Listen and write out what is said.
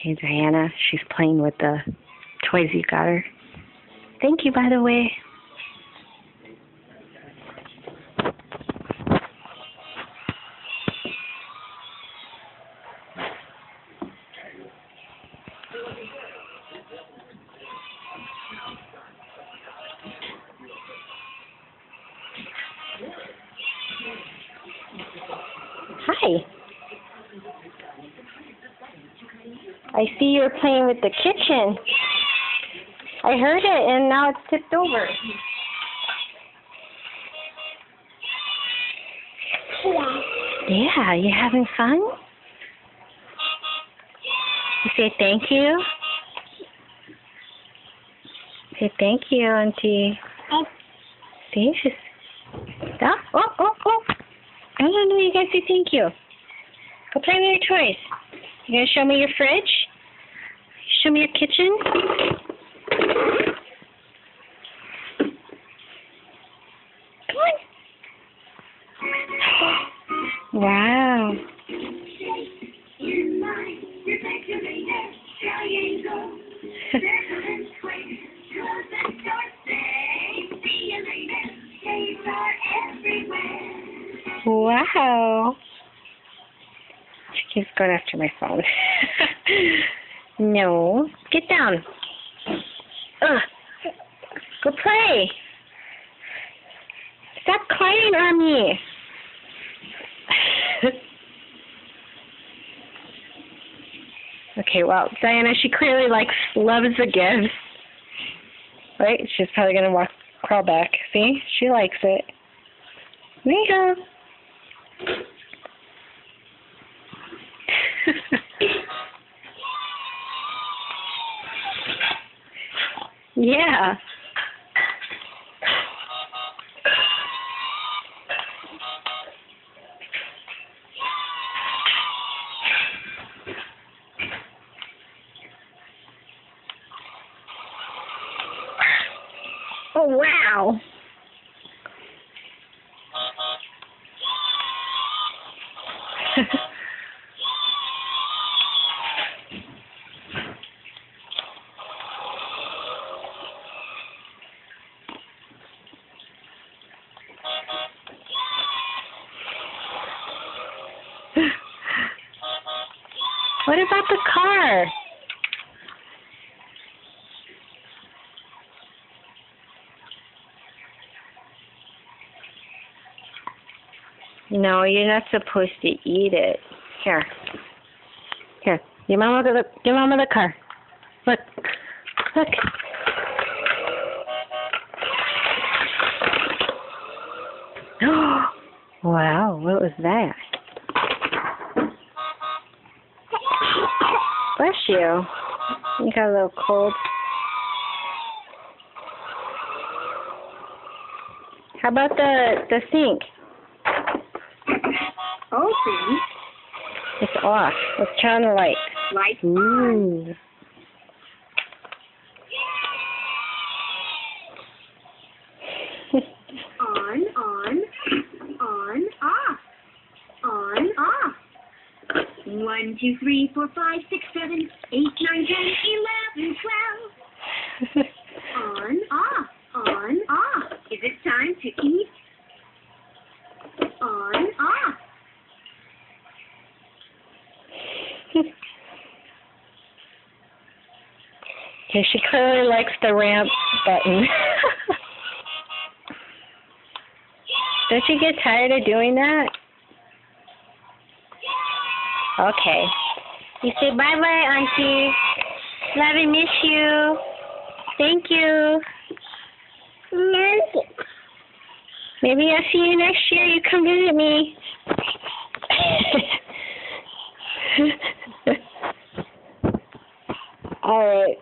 Okay, Diana, she's playing with the toys you got her. Thank you, by the way. Hi. I see you're playing with the kitchen. I heard it, and now it's tipped over. Yeah, you having fun? You say thank you? Say thank you, Auntie. See, she's... Oh, oh, oh, oh. No, you guys say thank you. Go play with your toys. You gonna show me your fridge? Show me your kitchen? Come on. Wow. Wow. She keeps going after my phone. No. Get down. Ugh. Go play. Stop crying on me. Okay, well, Diana, she clearly loves the gifts. Right? She's probably going to crawl back. See? She likes it. There you go. Yeah. Oh, wow. What about the car? No, you're not supposed to eat it. Here. Here. Give Mama the car. Look. Look. Wow, what was that? Bless you. You got a little cold. How about the sink? Open. It's off. Let's turn on the light. Lights on. On, off. On, off. 1, 2, 3, 4, 5, 6, 7, 8, 9, 10, 11, 12. On, off. Is it time to eat? On, off. Okay, she clearly likes the ramp button. Don't you get tired of doing that? Okay. You say bye-bye, Auntie. Love and miss you. Thank you. Maybe I'll see you next year. You come visit me. All right.